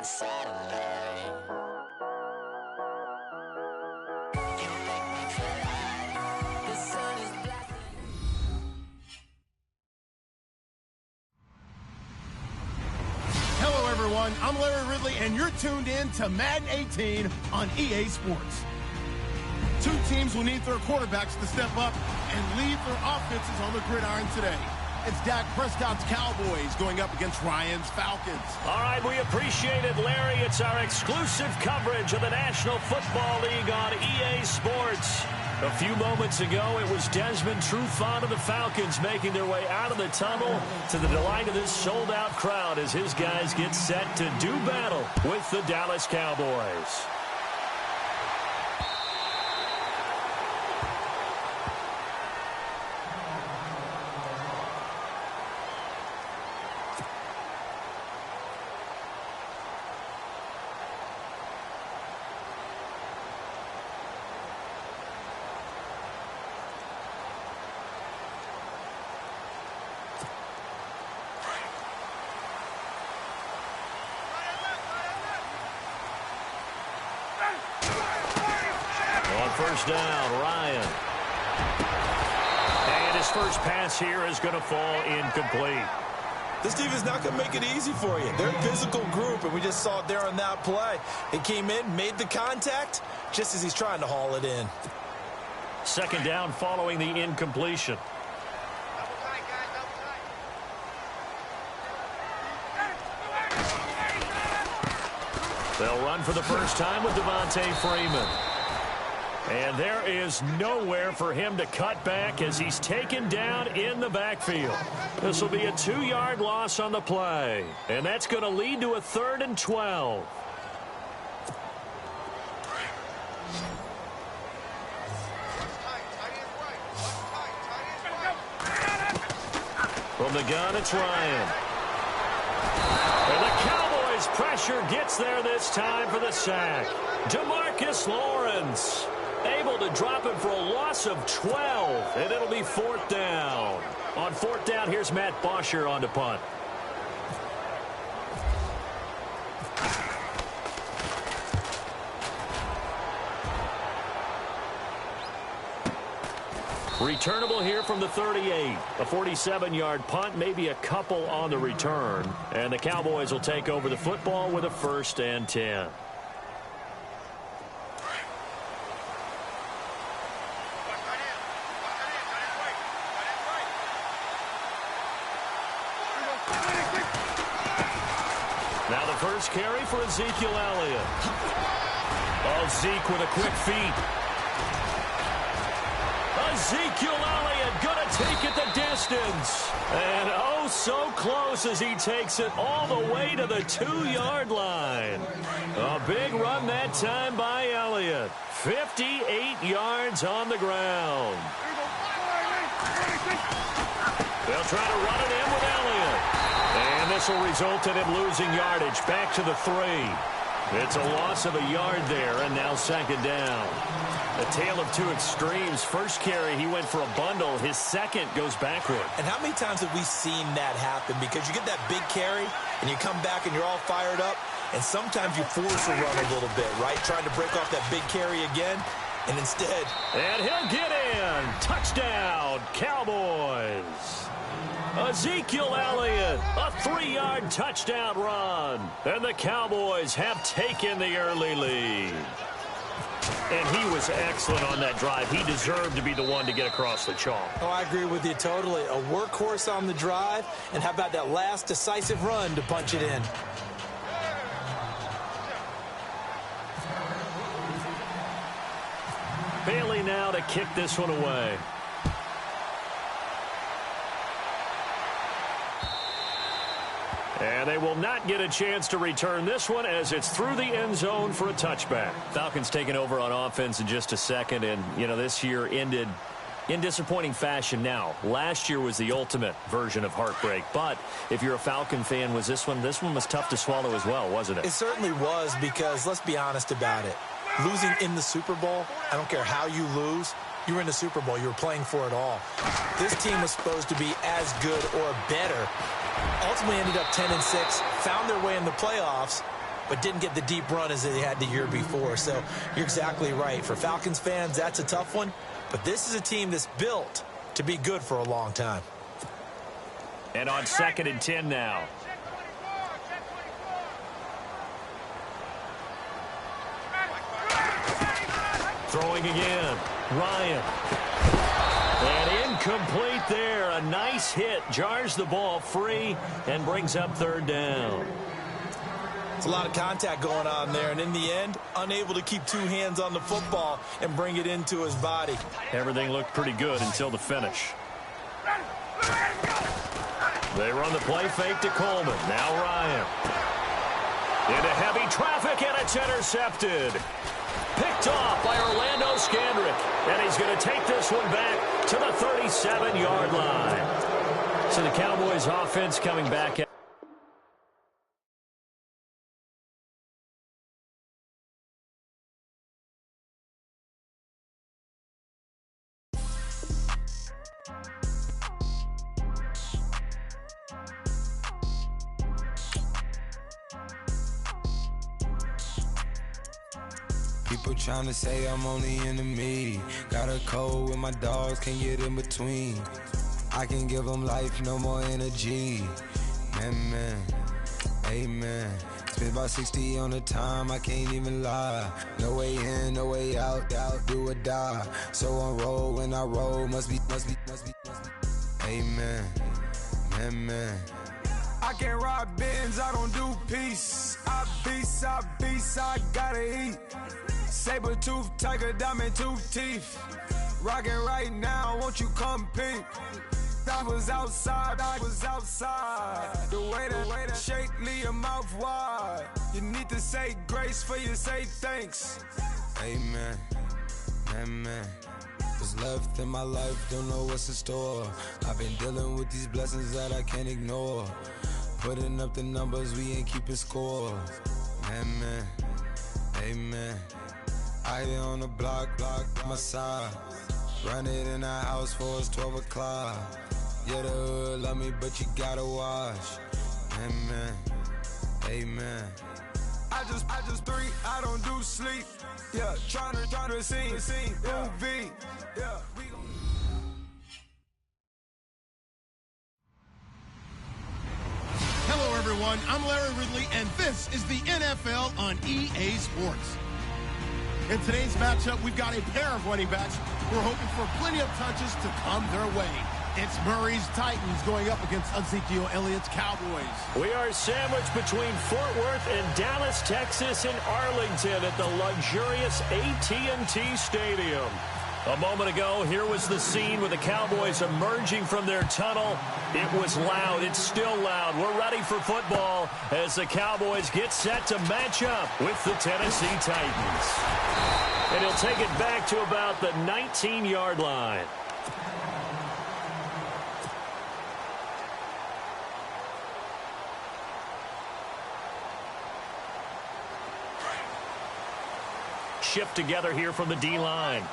a satellite. You make me feel like the sun is blasting. Hello, everyone. I'm Larry Ridley, and you're tuned in to Madden 18 on EA Sports. Two teams will need their quarterbacks to step up and lead their offenses on the gridiron today. It's Dak Prescott's Cowboys going up against Ryan's Falcons. All right, we appreciate it, Larry. It's our exclusive coverage of the National Football League on EA Sports. A few moments ago, it was Desmond Trufant of the Falcons making their way out of the tunnel to the delight of this sold-out crowd as his guys get set to do battle with the Dallas Cowboys. First down, Ryan. And his first pass here is going to fall incomplete. This defense not going to make it easy for you. They're a physical group, and we just saw it there on that play. It came in, made the contact, just as he's trying to haul it in. Second down following the incompletion. They'll run for the first time with Devontae Freeman. And there is nowhere for him to cut back as he's taken down in the backfield. This will be a 2-yard loss on the play. And that's going to lead to a 3rd and 12. From the gun, it's Ryan. And the Cowboys' pressure gets there this time for the sack. DeMarcus Lawrence able to drop him for a loss of 12, and it'll be 4th down. On 4th down, here's Matt Bosher on to punt. Returnable here from the 38. A 47-yard punt, maybe a couple on the return. And the Cowboys will take over the football with a 1st and 10. Now the first carry for Ezekiel Elliott. Oh, Zeke with a quick feet. Ezekiel Elliott going to take it the distance. And oh, so close as he takes it all the way to the 2-yard line. A big run that time by Elliott. 58 yards on the ground. They'll try to run it in with Elliott. And this will result in him losing yardage back to the 3. It's a loss of a yard there, and now 2nd down. A tale of two extremes. First carry, he went for a bundle. His second goes backward. And how many times have we seen that happen? Because you get that big carry, and you come back and you're all fired up, and sometimes you force a run a little bit, right? Trying to break off that big carry again, and instead... And he'll get in. Touchdown, Cowboys. Ezekiel Elliott, a 3-yard touchdown run. And the Cowboys have taken the early lead. And he was excellent on that drive. He deserved to be the one to get across the chalk. Oh, I agree with you totally. A workhorse on the drive, and how about that last decisive run to punch it in? Bailey now to kick this one away. And they will not get a chance to return this one as it's through the end zone for a touchback. Falcons taking over on offense in just a second. And, you know, this year ended in disappointing fashion now. Last year was the ultimate version of heartbreak. But if you're a Falcon fan, was this one was tough to swallow as well, wasn't it? It certainly was, because let's be honest about it. Losing in the Super Bowl, I don't care how you lose, you were in the Super Bowl. You were playing for it all. This team was supposed to be as good or better. Ultimately ended up 10-6, found their way in the playoffs, but didn't get the deep run as they had the year before. So you're exactly right. For Falcons fans, that's a tough one. But this is a team that's built to be good for a long time. And on 2nd and 10 now. Throwing again. Ryan. And incomplete there. A nice hit. Jars the ball free and brings up 3rd down. It's a lot of contact going on there, and in the end, unable to keep 2 hands on the football and bring it into his body. Everything looked pretty good until the finish. They run the play fake to Coleman. Now Ryan. Into heavy traffic, and it's intercepted. Picked off by Orlando Scandrick. And he's going to take this one back to the 37-yard line. So the Cowboys offense coming back. People trying to say I'm only in the me. Got a cold with my dogs, can't get in between. I can give them life, no more energy. Man, amen. Spent about 60 on the time, I can't even lie. No way in, no way out, do or die. So on roll, when I roll, must be. Amen, man. I can't ride Benz, I don't do peace. I beast, I gotta eat. Saber tooth, tiger, diamond tooth teeth. Rockin' right now, won't you come peep? I was outside. The way that shake, leave your mouth wide. You need to say grace for you say thanks. Amen, amen. What's left in my life, don't know what's in store. I've been dealing with these blessings that I can't ignore. Putting up the numbers, we ain't keeping score. Amen, amen. I hit on the block, my side. Run it in the house for it's 12 o'clock. Yeah, the hood love me, but you gotta watch. Amen, amen. I just three, I don't do sleep. Yeah, trying to sing, UV. Yeah, we gon' Hello, everyone. I'm Larry Ridley, and this is the NFL on EA Sports. In today's matchup, we've got a pair of running backs who are hoping for plenty of touches to come their way. It's Murray's Titans going up against Ezekiel Elliott's Cowboys. We are sandwiched between Fort Worth and Dallas, Texas, and Arlington at the luxurious AT&T Stadium. A moment ago, here was the scene with the Cowboys emerging from their tunnel. It was loud. It's still loud. We're ready for football as the Cowboys get set to match up with the Tennessee Titans. And he'll take it back to about the 19-yard line. Shift together here from the D-line.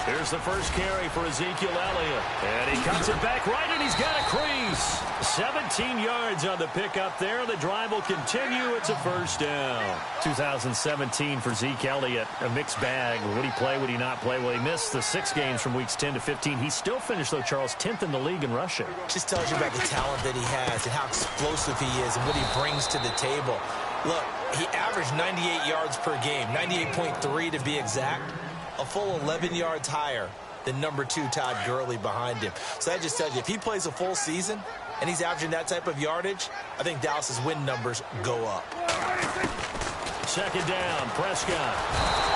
Here's the first carry for Ezekiel Elliott. And he cuts it back right, and he's got a crease. 17 yards on the pickup there. The drive will continue. It's a first down. 2017 for Zeke Elliott, a mixed bag. Would he play? Would he not play? Well, he missed the 6 games from weeks 10 to 15. He still finished, though, Charles, 10th in the league in rushing. Just tells you about the talent that he has and how explosive he is and what he brings to the table. Look, he averaged 98 yards per game, 98.3 to be exact. A full 11 yards higher than number 2 Todd Gurley behind him. So that just tells you, if he plays a full season and he's averaging that type of yardage, I think Dallas's win numbers go up. Second down, Prescott.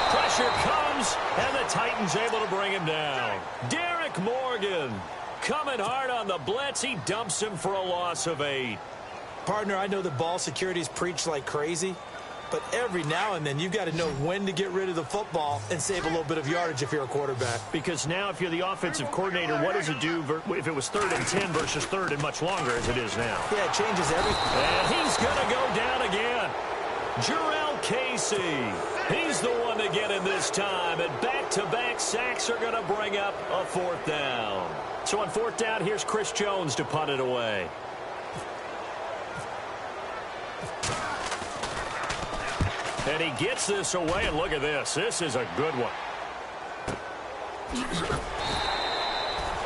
Pressure comes, and the Titans able to bring him down. Derek Morgan coming hard on the blitz. He dumps him for a loss of 8. Partner, I know that ball security is preached like crazy, but every now and then, you've got to know when to get rid of the football and save a little bit of yardage if you're a quarterback. Because now, if you're the offensive coordinator, what does it do if it was 3rd and 10 versus 3rd and much longer as it is now? Yeah, it changes everything. And he's going to go down again. Jarrell Casey. He's the one to get in this time. And back-to-back sacks are going to bring up a 4th down. So on 4th down, here's Chris Jones to punt it away. And he gets this away, and look at this. This is a good one.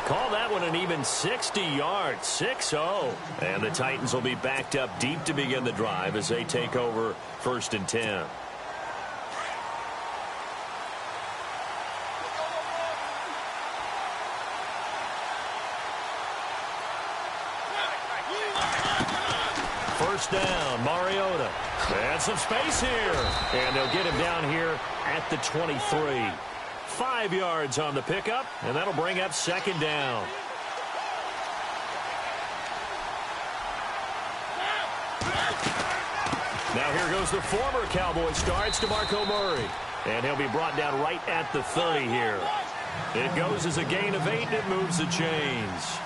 Call that one an even 60 yards, 6-0. And the Titans will be backed up deep to begin the drive as they take over 1st and 10. First down, Mariota. And some space here. And they'll get him down here at the 23. 5 yards on the pickup, and that'll bring up 2nd down. Now here goes the former Cowboy star. It's DeMarco Murray. And he'll be brought down right at the 30 here. It goes as a gain of 8, and it moves the chains.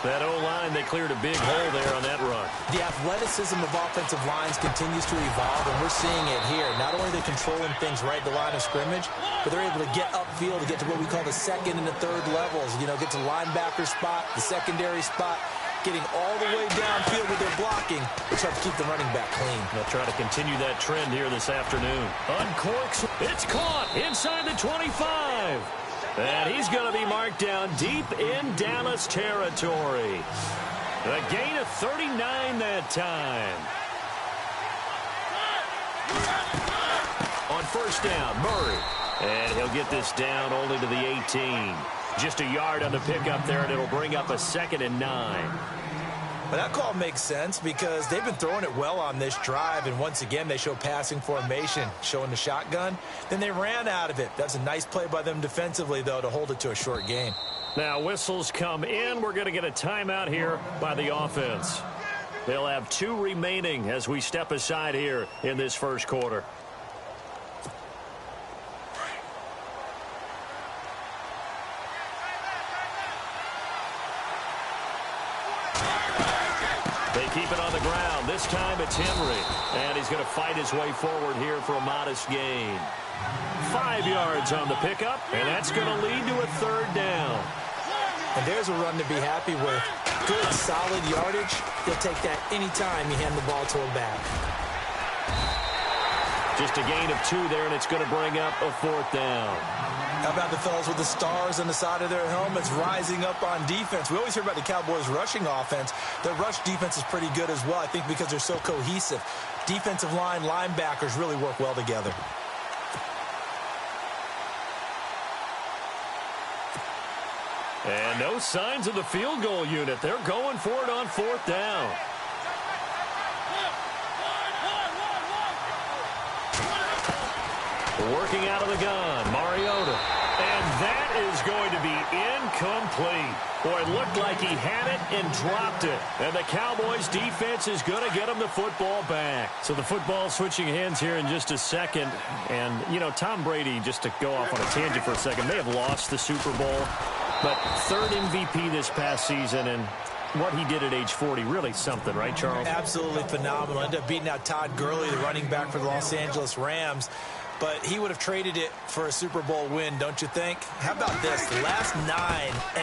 That O-line, they cleared a big hole there on that run. The athleticism of offensive lines continues to evolve, and we're seeing it here. Not only are they controlling things right at the line of scrimmage, but they're able to get upfield to get to what we call the 2nd and the 3rd levels. You know, get to the linebacker spot, the secondary spot, getting all the way downfield with their blocking, which helps keep the running back clean. They'll try to continue that trend here this afternoon. Uncorks. It's caught inside the 25. And he's going to be marked down deep in Dallas territory. A gain of 39 that time. On 1st down, Murray. And he'll get this down only to the 18. Just a yard on the pickup there, and it'll bring up a 2nd and 9. But that call makes sense because they've been throwing it well on this drive, and once again they show passing formation, showing the shotgun. Then they ran out of it. That's a nice play by them defensively, though, to hold it to a short gain. Now whistles come in. We're going to get a timeout here by the offense. They'll have 2 remaining as we step aside here in this 1st quarter. Keep it on the ground. This time it's Henry. And he's going to fight his way forward here for a modest gain. 5 yards on the pickup, and that's going to lead to a 3rd down. And there's a run to be happy with. Good, solid yardage. He'll take that anytime you hand the ball to him back. Just a gain of 2 there, and it's going to bring up a 4th down. How about the fellas with the stars on the side of their helmets rising up on defense? We always hear about the Cowboys' rushing offense. Their rush defense is pretty good as well, I think, because they're so cohesive. Defensive line, linebackers really work well together. And no signs of the field goal unit. They're going for it on 4th down. Working out of the gun, Mariota. And that is going to be incomplete. Boy, it looked like he had it and dropped it. And the Cowboys' defense is going to get him the football back. So the football switching hands here in just a second. And, you know, Tom Brady, just to go off on a tangent for a second, may have lost the Super Bowl. But 3rd MVP this past season, and what he did at age 40, really something, right, Charles? Absolutely phenomenal. Ended up beating out Todd Gurley, the running back for the Los Angeles Rams. But he would have traded it for a Super Bowl win, don't you think? How about this? The last 9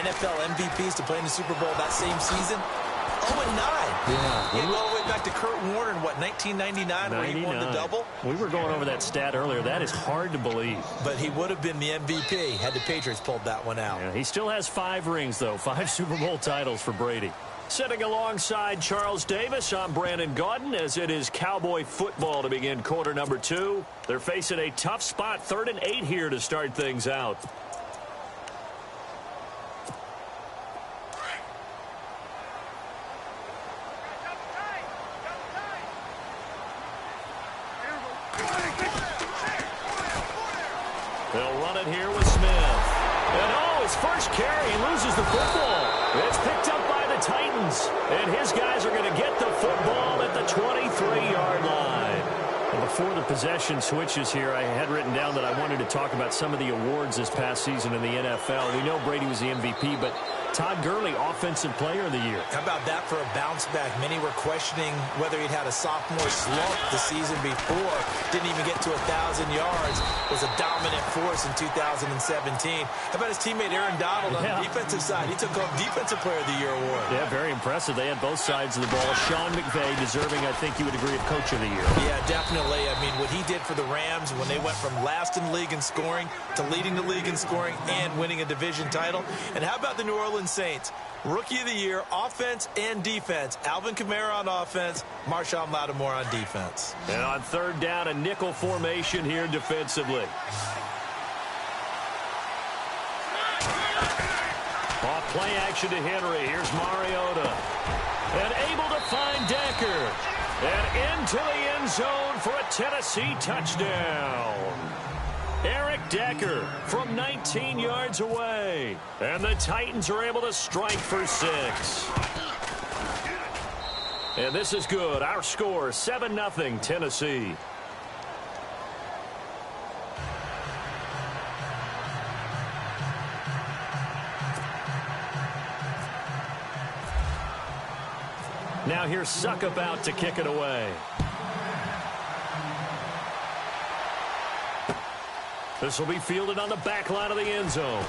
NFL MVPs to play in the Super Bowl that same season, 0-9. Yeah. You go all the way back to Kurt Warner in, what, 1999 where he won the double? We were going over that stat earlier. That is hard to believe. But he would have been the MVP had the Patriots pulled that one out. Yeah, he still has 5 rings, though. 5 Super Bowl titles for Brady. Sitting alongside Charles Davis, I'm Brandon Gaudin, as it is Cowboy football to begin quarter number 2. They're facing a tough spot, 3rd and 8 here to start things out. They'll run it here with Smith. And his first carry, he loses the football. It's picked up by the Titans. And his guys are going to get the football at the 23-yard line. And before the possession switches here, I had written down that I wanted to talk about some of the awards this past season in the NFL. We know Brady was the MVP, but Todd Gurley, Offensive Player of the Year. How about that for a bounce back? Many were questioning whether he'd had a sophomore slump the season before. Didn't even get to 1,000 yards. Was a dominant force in 2017. How about his teammate Aaron Donald on the defensive side? He took home Defensive Player of the Year award. Yeah, very impressive. They had both sides of the ball. Sean McVay deserving, I think you would agree, of Coach of the Year. Yeah, definitely. I mean, what he did for the Rams when they went from last in the league in scoring to leading the league in scoring and winning a division title. And how about the New Orleans Saints? Rookie of the Year, offense and defense. Alvin Kamara on offense, Marshawn Lattimore on defense. And on third down, a nickel formation here defensively. Off play action to Henry. Here's Mariota. And able to find Decker. And into the end zone for a Tennessee touchdown. Eric Decker from 19 yards away. And the Titans are able to strike for 6. And this is good. Our score, 7-0 Tennessee. Now here's Suckup out to kick it away. This will be fielded on the back line of the end zone.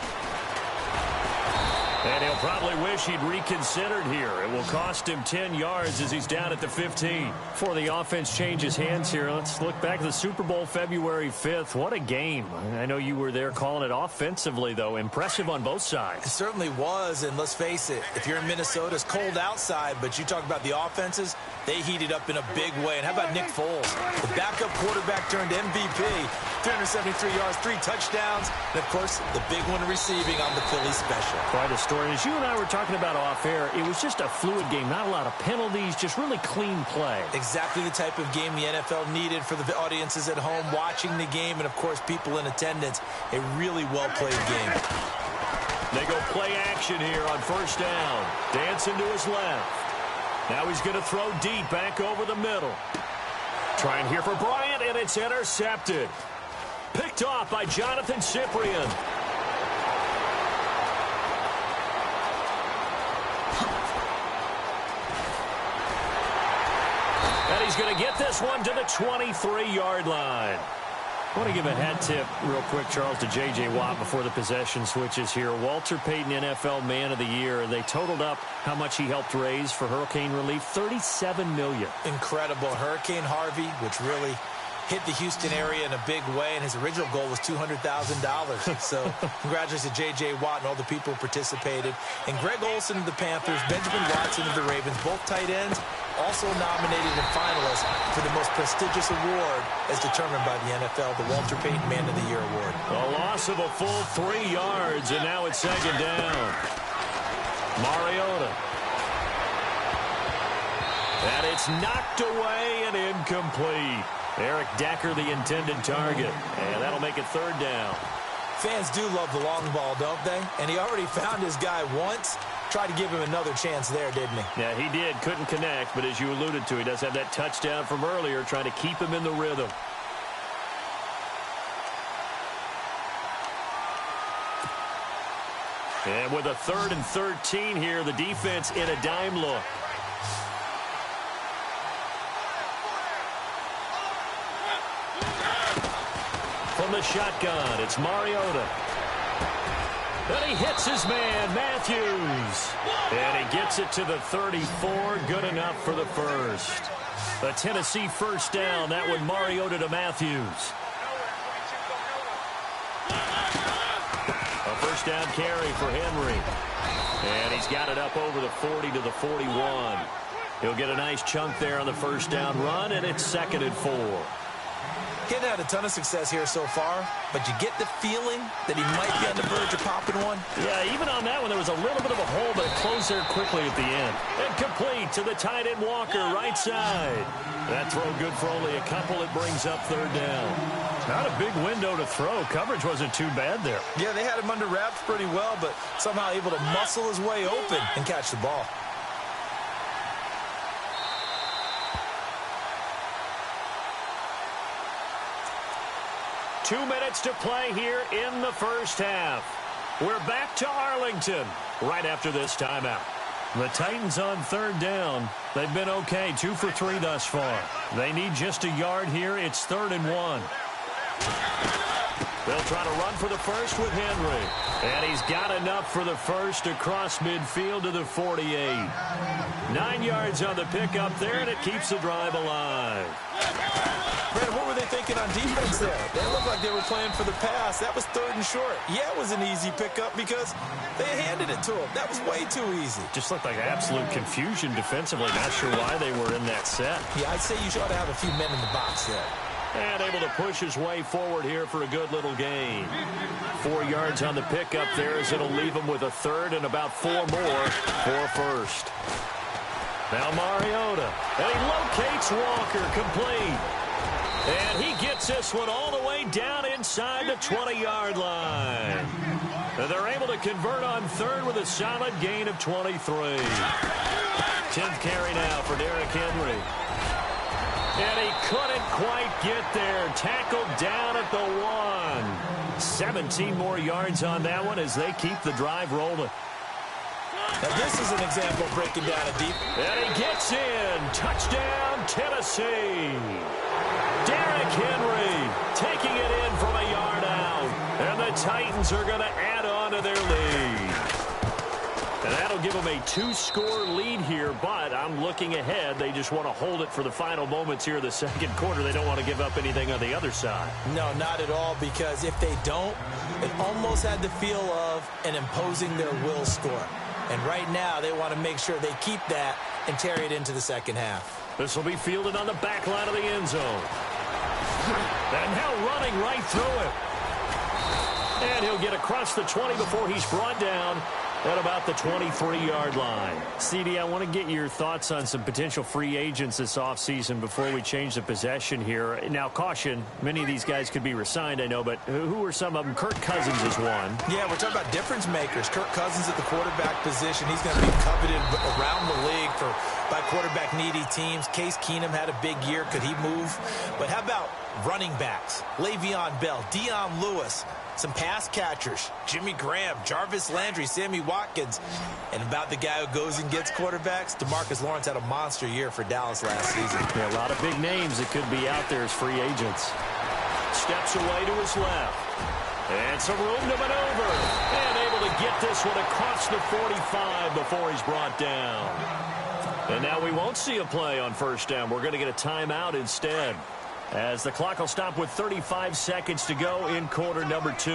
And he'll probably wish he'd reconsidered here. It will cost him 10 yards as he's down at the 15. Before the offense changes hands here, let's look back at the Super Bowl February 5th. What a game. I know you were there calling it offensively, though. Impressive on both sides. It certainly was, and let's face it, if you're in Minnesota, it's cold outside, but you talk about the offenses, they heated up in a big way. And how about Nick Foles? The backup quarterback turned MVP, 373 yards, 3 touchdowns, and, of course, the big one receiving on the Philly special. Quite a story. And as you and I were talking about off air, it was just a fluid game. Not a lot of penalties, just really clean play. Exactly the type of game the NFL needed for the audiences at home watching the game and, of course, people in attendance. A really well-played game. They go play action here on first down. Dancing to his left. Now he's going to throw deep back over the middle. Trying here for Bryant, and it's intercepted. Picked off by Jonathan Cyprien. And he's going to get this one to the 23-yard line. I want to give a hat tip real quick, Charles, to J.J. Watt before the possession switches here. Walter Payton, NFL Man of the Year. They totaled up how much he helped raise for hurricane relief, $37 million. Incredible. Hurricane Harvey, which really hit the Houston area in a big way, and his original goal was $200,000. So congratulations to J.J. Watt and all the people who participated. And Greg Olsen of the Panthers, Benjamin Watson of the Ravens, both tight ends, also nominated and finalists for the most prestigious award as determined by the NFL, the Walter Payton Man of the Year Award. A loss of a full 3 yards, and now it's second down. Mariota. And it's knocked away and incomplete. Eric Decker, the intended target. And that'll make it third down. Fans do love the long ball, don't they? And he already found his guy once. Tried to give him another chance there, didn't he? Yeah, he did. Couldn't connect, but as you alluded to, he does have that touchdown from earlier, trying to keep him in the rhythm. And with a 3rd and 13 here, the defense in a dime look. From the shotgun, it's Mariota. And he hits his man, Matthews. And he gets it to the 34. Good enough for the first. A Tennessee first down. That one Mariota to Matthews. A first down carry for Henry. And he's got it up over the 40 to the 41. He'll get a nice chunk there on the first down run, and it's 2nd and 4. He hasn't had a ton of success here so far, but you get the feeling that he might be on the verge of popping one. Yeah, even on that one, there was a little bit of a hole, but it closed there quickly at the end. And complete to the tight end Walker, right side. That throw good for only a couple. It brings up third down. Not a big window to throw. Coverage wasn't too bad there. Yeah, they had him under wraps pretty well, but somehow able to muscle his way open and catch the ball. Two minutes to play here in the first half. We're back to Arlington. right after this timeout. The Titans on third down. They've been okay, 2 for 3 thus far. They need just a yard here. It's 3rd and 1. They'll try to run for the first with Henry. And he's got enough for the first across midfield to the 48. 9 yards on the pickup there, and it keeps the drive alive. Brandon, what were they thinking on defense there? They looked like they were playing for the pass. That was 3rd and short. Yeah, it was an easy pickup because they handed it to him. That was way too easy. Just looked like absolute confusion defensively. Not sure why they were in that set. Yeah, I'd say you ought to have a few men in the box there. And able to push his way forward here for a good little gain. 4 yards on the pickup there as it'll leave him with a 3rd and about 4 more for first. Now Mariota. And he locates Walker complete. And he gets this one all the way down inside the 20-yard line. And they're able to convert on 3rd with a solid gain of 23. 10th carry now for Derrick Henry. And he couldn't quite get there. Tackled down at the 1. 17 more yards on that one as they keep the drive rolling. Now this is an example of breaking down a deep. And he gets in. Touchdown, Tennessee. Derrick Henry taking it in from a yard out. And the Titans are going to add on to their lead. And that'll give them a 2-score lead here, but I'm looking ahead. They just want to hold it for the final moments here of the second quarter. They don't want to give up anything on the other side. No, not at all, because if they don't, it almost had the feel of an imposing their will score. And right now, they want to make sure they keep that and carry it into the second half. This will be fielded on the back line of the end zone. And now running right through it. And he'll get across the 20 before he's brought down at about the 23-yard line. CD, I want to get your thoughts on some potential free agents this offseason before we change the possession here. Now, caution, many of these guys could be re-signed, I know, but who are some of them? Kirk Cousins is one. Yeah, we're talking about difference makers. Kirk Cousins at the quarterback position. He's going to be coveted around the league by quarterback-needy teams. Case Keenum had a big year. Could he move? But how about running backs? Le'Veon Bell, Dion Lewis, some pass catchers, Jimmy Graham, Jarvis Landry, Sammy Watkins. And about the guy who goes and gets quarterbacks, DeMarcus Lawrence had a monster year for Dallas last season. Yeah, a lot of big names that could be out there as free agents. Steps away to his left. And some room to maneuver. And able to get this one across the 45 before he's brought down. And now we won't see a play on first down. We're going to get a timeout instead, as the clock will stop with 35 seconds to go in quarter number 2.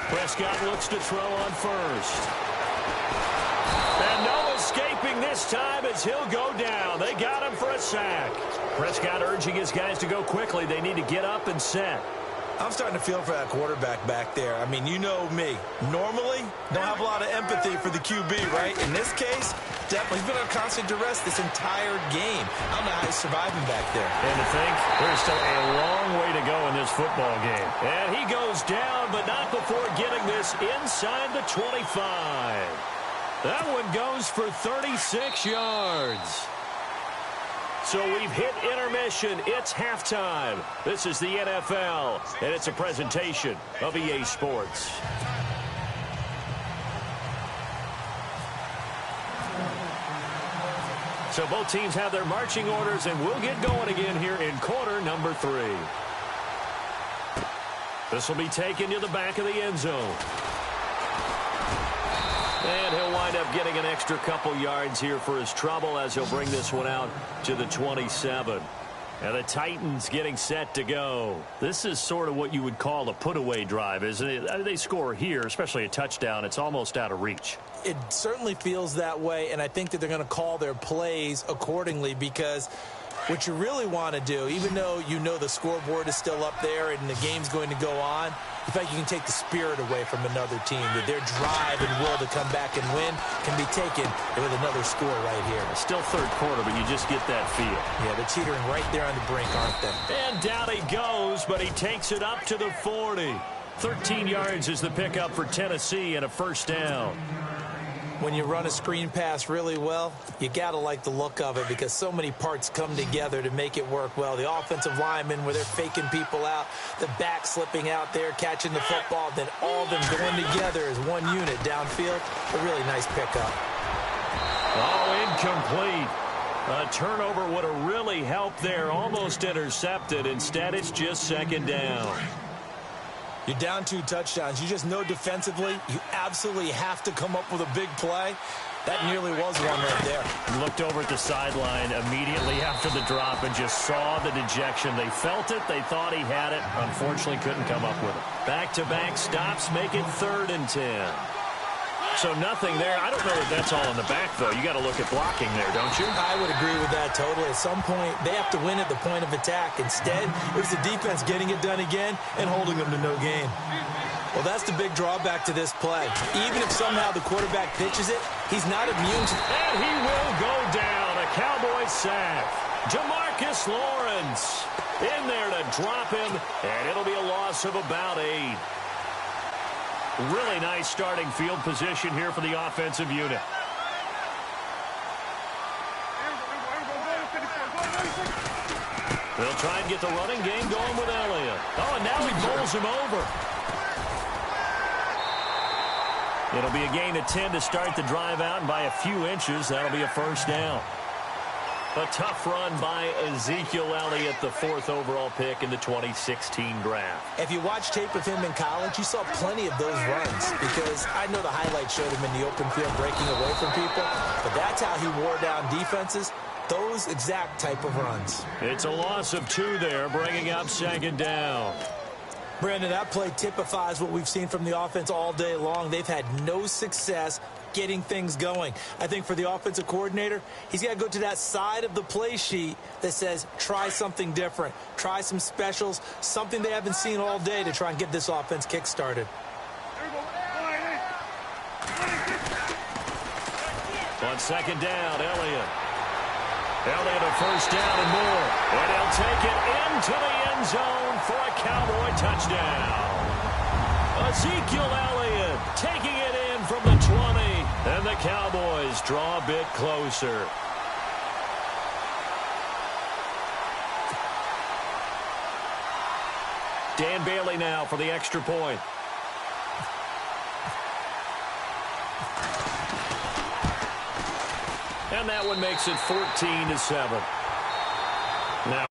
Prescott looks to throw on first. And no escaping this time as he'll go down. They got him for a sack. Prescott urging his guys to go quickly. They need to get up and set. I'm starting to feel for that quarterback back there. I mean, you know me. Normally, don't have a lot of empathy for the QB, right? In this case, definitely he's been under constant duress this entire game. I don't know how he's surviving back there. And to think, there's still a long way to go in this football game. And he goes down, but not before getting this inside the 25. That one goes for 36 yards. So we've hit intermission. It's halftime. This is the NFL, and it's a presentation of EA Sports. So both teams have their marching orders, and we'll get going again here in quarter number 3. This will be taken to the back of the end zone. And he'll wind up getting an extra couple yards here for his trouble as he'll bring this one out to the 27. And the Titans getting set to go. This is sort of what you would call a put-away drive, isn't it? They score here, especially a touchdown. It's almost out of reach. It certainly feels that way, and I think that they're going to call their plays accordingly, because what you really want to do, even though you know the scoreboard is still up there and the game's going to go on, in fact, you can take the spirit away from another team, that their drive and will to come back and win can be taken with another score right here. Still third quarter, but you just get that feel. Yeah, they're teetering right there on the brink, aren't they? And down he goes, but he takes it up to the 40. 13 yards is the pickup for Tennessee and a first down. When you run a screen pass really well, you got to like the look of it because so many parts come together to make it work well. The offensive linemen, where they're faking people out, the back slipping out there, catching the football, then all of them going together as one unit downfield. A really nice pickup. Oh, incomplete. A turnover would have really helped there. Almost intercepted. Instead, it's just second down. You're down 2 touchdowns. You just know defensively you absolutely have to come up with a big play. That nearly was one right there. Looked over at the sideline immediately after the drop and just saw the dejection. They felt it. They thought he had it. Unfortunately, couldn't come up with it. Back-to-back stops make it 3rd and 10. So nothing there. I don't know if that's all in the back, though. You got to look at blocking there, don't you? I would agree with that totally. At some point, they have to win at the point of attack. Instead, it was the defense getting it done again and holding them to no gain. Well, that's the big drawback to this play. Even if somehow the quarterback pitches it, he's not immune to... And he will go down. A Cowboy sack. Jamarcus Lawrence in there to drop him, and it'll be a loss of about 8. Really nice starting field position here for the offensive unit. They'll try and get the running game going with Elliott. Oh, and now he bowls him over. It'll be a gain of 10 to start the drive out, and by a few inches, that'll be a first down. A tough run by Ezekiel Elliott, the 4th overall pick in the 2016 draft. If you watch tape of him in college, you saw plenty of those runs because I know the highlights showed him in the open field breaking away from people, but that's how he wore down defenses, those exact type of runs. It's a loss of 2 there, bringing up second down. Brandon, that play typifies what we've seen from the offense all day long. They've had no success getting things going. I think for the offensive coordinator, he's got to go to that side of the play sheet that says try something different, try some specials, something they haven't seen all day to try and get this offense kick-started. On second down, Elliott a first down and more, and he'll take it into the end zone for a Cowboy touchdown. Ezekiel Elliott taking it in from the 20, and the Cowboys draw a bit closer. Dan Bailey now for the extra point. And that one makes it 14-7. Now,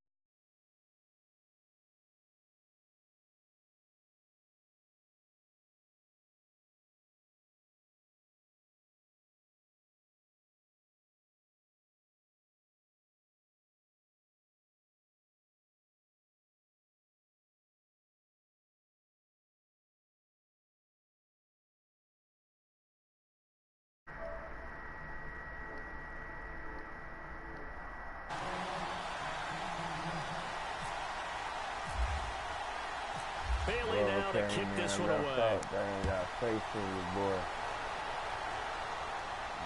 Bailey now to kick this one away. They ain't got faith in you, boy.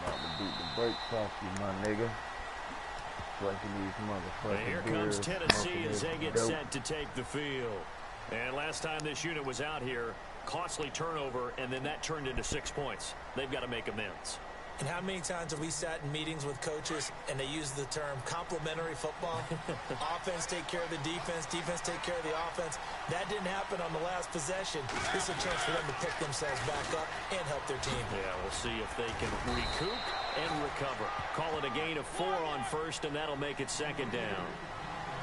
About to beat the brakes off you, my nigga. Flushing these motherfuckers. Here comes Tennessee as they get set to take the field. And last time this unit was out here, costly turnover, and then that turned into 6 points. They've got to make amends. And how many times have we sat in meetings with coaches and they use the term complementary football? Offense take care of the defense, defense take care of the offense. That didn't happen on the last possession. This is a chance for them to pick themselves back up and help their team. Yeah, we'll see if they can recoup and recover. Call it a gain of 4 on first, and that'll make it second down.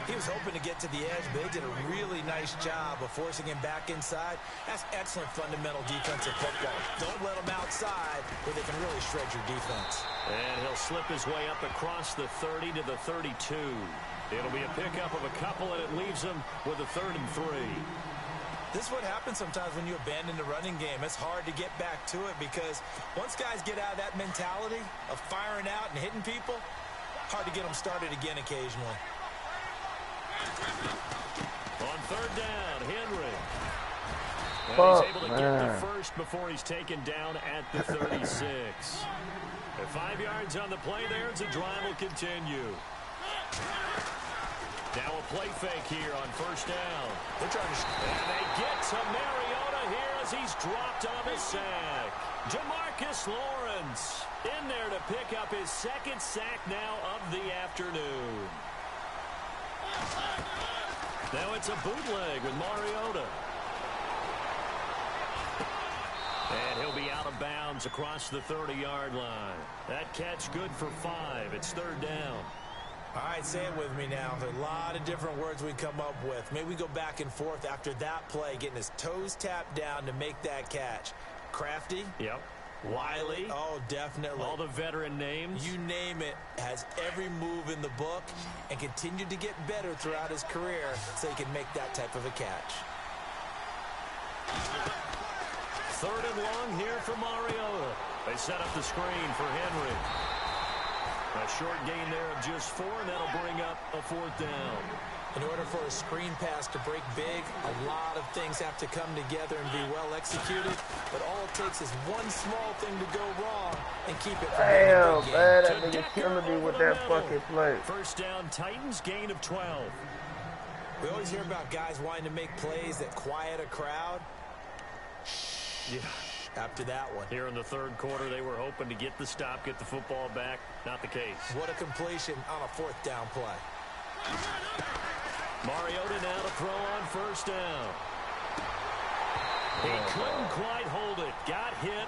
He was hoping to get to the edge, but they did a really nice job of forcing him back inside. That's excellent fundamental defensive football. Don't let them outside where they can really shred your defense. And he'll slip his way up across the 30 to the 32. It'll be a pickup of a couple, and it leaves him with a 3rd and 3. This is what happens sometimes when you abandon the running game. It's hard to get back to it because once guys get out of that mentality of firing out and hitting people, hard to get them started again occasionally. On 3rd down, Henry. And he's able to get the first before he's taken down at the 36. At 5 yards on the play there, the drive will continue. Now a play fake here on 1st down. They're trying to... And they get to Mariota here as he's dropped on the sack. Demarcus Lawrence in there to pick up his second sack now of the afternoon. Now it's a bootleg with Mariota. And he'll be out of bounds across the 30-yard line. That catch good for 5. It's third down. All right, say it with me now. There are a lot of different words we come up with. Maybe we go back and forth after that play, getting his toes tapped down to make that catch. Crafty? Yep. Wiley? Oh, definitely. All the veteran names? You name it. Has every move in the book and continued to get better throughout his career so he can make that type of a catch. Third and long here for Mariota. They set up the screen for Henry. A short gain there of just 4, and that'll bring up a fourth down. In order for a screen pass to break big, a lot of things have to come together and be well executed. But all it takes is one small thing to go wrong and keep it from being a big game. Man, that nigga killing me with that fucking play. First down, Titans, gain of 12. We always hear about guys wanting to make plays that quiet a crowd. Yeah. After that one. Here in the third quarter, they were hoping to get the stop, get the football back. Not the case. What a completion on a fourth down play. Mariota now to throw on first down. He couldn't quite hold it. Got hit.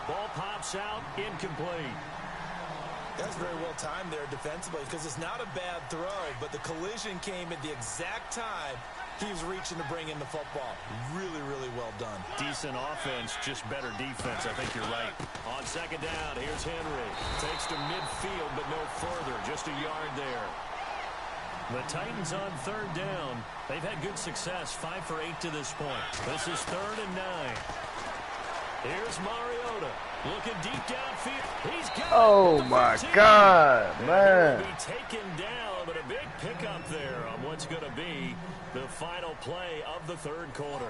Ball pops out. Incomplete. That's very well timed there defensively because it's not a bad throw, but the collision came at the exact time he was reaching to bring in the football. Really, really well done. Decent offense, just better defense. I think you're right. On second down, here's Henry. Takes to midfield, but no further. Just a yard there. The Titans on third down. They've had good success. 5 for 8 to this point. This is 3rd and 9. Here's Mariota. Looking deep downfield. He's got Oh, my God, man. He'll be taken down, but a big pickup there on what's going to be the final play of the third quarter.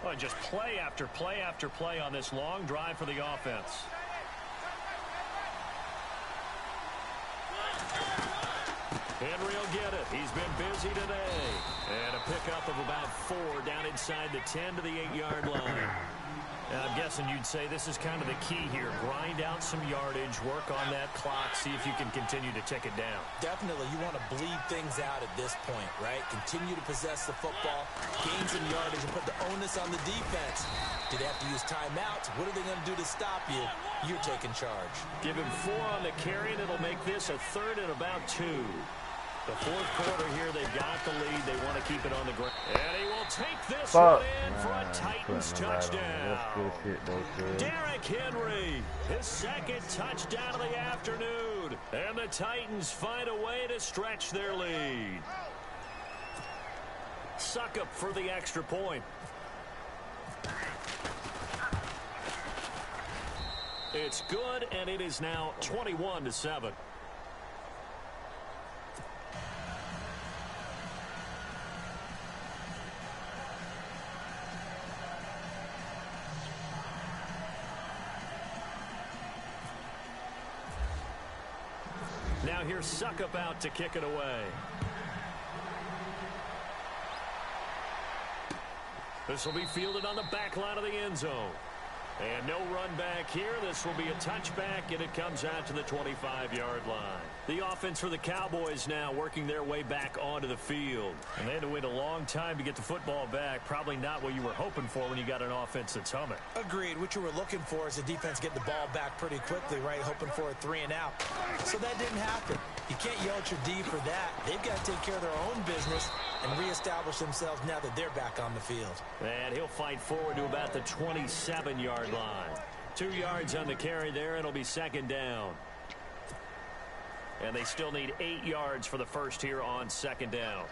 Oh, just play after play after play on this long drive for the offense. Henry will get it. He's been busy today. And a pickup of about 4 down inside the 10 to the 8-yard line. Now, I'm guessing you'd say this is kind of the key here. Grind out some yardage, work on that clock, see if you can continue to tick it down. Definitely. You want to bleed things out at this point, right? Continue to possess the football, gain some yardage, and put the onus on the defense. Do they have to use timeouts? What are they going to do to stop you? You're taking charge. Give him 4 on the carry, and it'll make this a 3rd and about 2. The fourth quarter here, they've got the lead. They want to keep it on the ground. And he will take this one in for a Titans touchdown. Derrick Henry, his second touchdown of the afternoon. And the Titans find a way to stretch their lead. Suckup for the extra point. It's good, and it is now 21-7. Now here's Suckup out to kick it away. This will be fielded on the back line of the end zone. And no run back here. This will be a touchback, and it comes out to the 25-yard line. The offense for the Cowboys now working their way back onto the field. And they had to wait a long time to get the football back. Probably not what you were hoping for when you got an offense that's humming. Agreed. What you were looking for is the defense getting the ball back pretty quickly, right? Hoping for a 3 and out. So that didn't happen. You can't yell at your D for that. They've got to take care of their own business and reestablish themselves now that they're back on the field. And he'll fight forward to about the 27-yard line. 2 yards on the carry there, and it'll be second down. And they still need 8 yards for the first here on second down.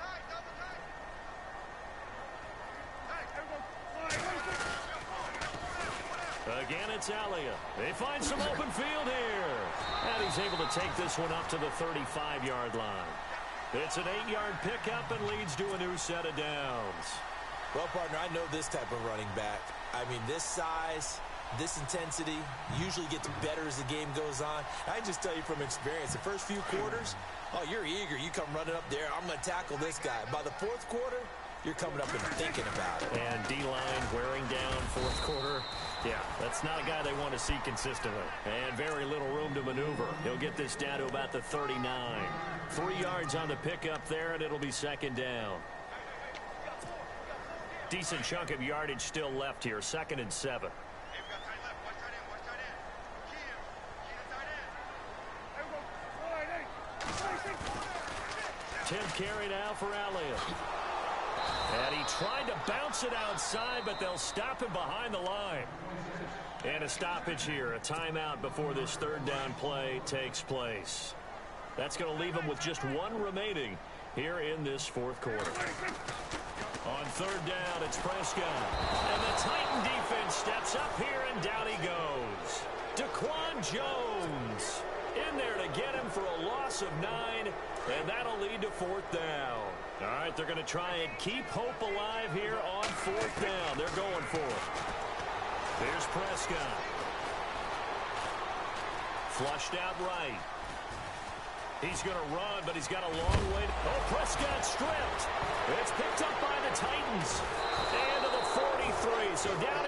Again, it's Elliott. They find some open field here. And he's able to take this one up to the 35-yard line. It's an 8-yard pickup and leads to a new set of downs. Well, partner, I know this type of running back. I mean, this size, this intensity usually gets better as the game goes on. I just tell you from experience, the first few quarters, Oh, you're eager. You come running up there. I'm going to tackle this guy. By the fourth quarter, you're coming up and thinking about it. And D-line wearing down fourth quarter. Yeah, that's not a guy they want to see consistently. And very little room to maneuver. He'll get this down to about the 39. 3 yards on the pickup there, and it'll be second down. Decent chunk of yardage still left here. 2nd and 7. Tim carry now for Elliott. And he tried to bounce it outside, but they'll stop him behind the line. And a stoppage here, a timeout before this third down play takes place. That's going to leave him with just 1 remaining here in this fourth quarter. On third down, it's Prescott. And the Titan defense steps up here, and down he goes. Daquan Jones in there to get him for a loss of 9, and that'll lead to fourth down. All right, they're going to try and keep hope alive here on fourth down. They're going for it. Here's Prescott. Flushed out right. He's going to run, but he's got a long way. Oh, Prescott stripped. It's picked up by the Titans. And to the 43. So down.